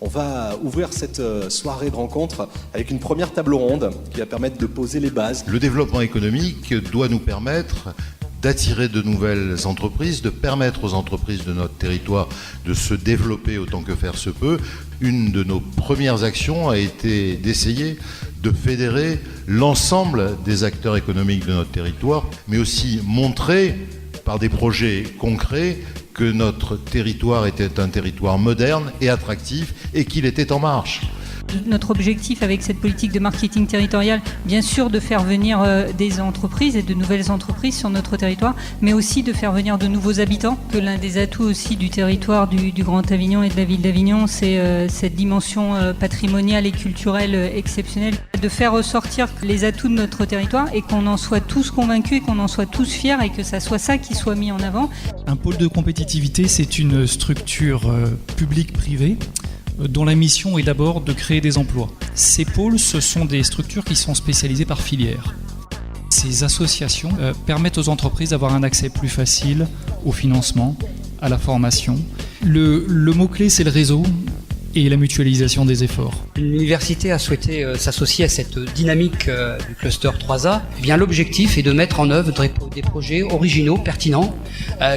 On va ouvrir cette soirée de rencontre avec une première table ronde qui va permettre de poser les bases. Le développement économique doit nous permettre d'attirer de nouvelles entreprises, de permettre aux entreprises de notre territoire de se développer autant que faire se peut. Une de nos premières actions a été d'essayer de fédérer l'ensemble des acteurs économiques de notre territoire, mais aussi montrer par des projets concrets que notre territoire était un territoire moderne et attractif et qu'il était en marche. Notre objectif avec cette politique de marketing territorial, bien sûr de faire venir des entreprises et de nouvelles entreprises sur notre territoire, mais aussi de faire venir de nouveaux habitants. Que l'un des atouts aussi du territoire du Grand Avignon et de la ville d'Avignon, c'est cette dimension patrimoniale et culturelle exceptionnelle. De faire ressortir les atouts de notre territoire et qu'on en soit tous convaincus et qu'on en soit tous fiers et que ça soit ça qui soit mis en avant. Un pôle de compétitivité, c'est une structure publique-privée dont la mission est d'abord de créer des emplois. Ces pôles, ce sont des structures qui sont spécialisées par filière. Ces associations permettent aux entreprises d'avoir un accès plus facile au financement, à la formation. Le mot-clé, c'est le réseau et la mutualisation des efforts. L'université a souhaité s'associer à cette dynamique du cluster 3A. Eh bien, l'objectif est de mettre en œuvre des projets originaux, pertinents,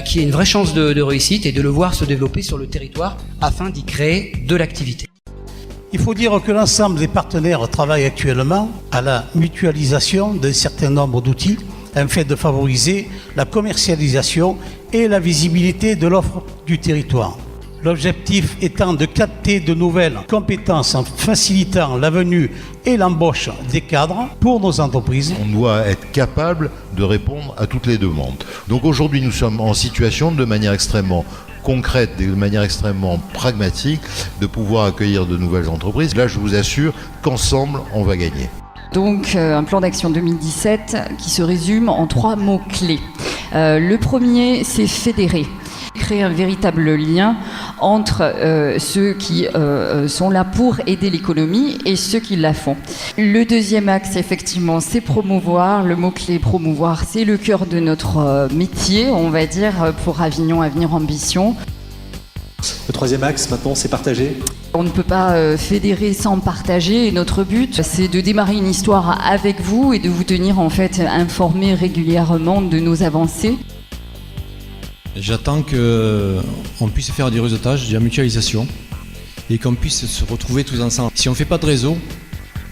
qui aient une vraie chance de réussite et de le voir se développer sur le territoire afin d'y créer de l'activité. Il faut dire que l'ensemble des partenaires travaillent actuellement à la mutualisation d'un certain nombre d'outils afin de favoriser la commercialisation et la visibilité de l'offre du territoire. L'objectif étant de capter de nouvelles compétences en facilitant la venue et l'embauche des cadres pour nos entreprises. On doit être capable de répondre à toutes les demandes. Donc aujourd'hui, nous sommes en situation de manière extrêmement concrète, de manière extrêmement pragmatique, de pouvoir accueillir de nouvelles entreprises. Là, je vous assure qu'ensemble, on va gagner. Donc un plan d'action 2017 qui se résume en 3 mots-clés. Le premier, c'est fédérer. Créer un véritable lien entre ceux qui sont là pour aider l'économie et ceux qui la font. Le deuxième axe, effectivement, c'est promouvoir. Le mot-clé promouvoir, c'est le cœur de notre métier, on va dire, pour Avignon Avenir Ambition. Le troisième axe, maintenant, c'est partager. On ne peut pas fédérer sans partager. Et notre but, c'est de démarrer une histoire avec vous et de vous tenir en fait informés régulièrement de nos avancées. J'attends qu'on puisse faire du réseautage, de la mutualisation et qu'on puisse se retrouver tous ensemble. Si on ne fait pas de réseau,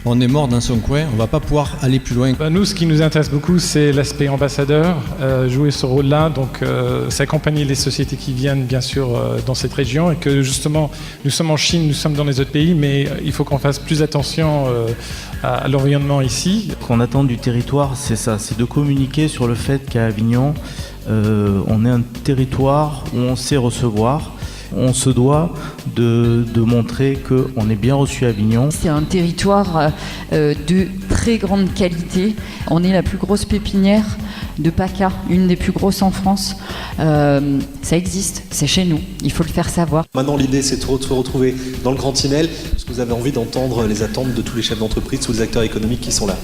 on est mort dans son coin, on ne va pas pouvoir aller plus loin. Nous, ce qui nous intéresse beaucoup, c'est l'aspect ambassadeur, jouer ce rôle-là, donc s'accompagner les sociétés qui viennent bien sûr dans cette région et que justement, nous sommes en Chine, nous sommes dans les autres pays, mais il faut qu'on fasse plus attention à l'environnement ici. Ce qu'on attend du territoire, c'est ça, c'est de communiquer sur le fait qu'à Avignon, on est un territoire où on sait recevoir. On se doit de montrer qu'on est bien reçu à Avignon. C'est un territoire de très grande qualité. On est la plus grosse pépinière de PACA, une des plus grosses en France. Ça existe, c'est chez nous, il faut le faire savoir. Maintenant, l'idée, c'est de se retrouver dans le Grand Tunnel, parce que vous avez envie d'entendre les attentes de tous les chefs d'entreprise, tous les acteurs économiques qui sont là.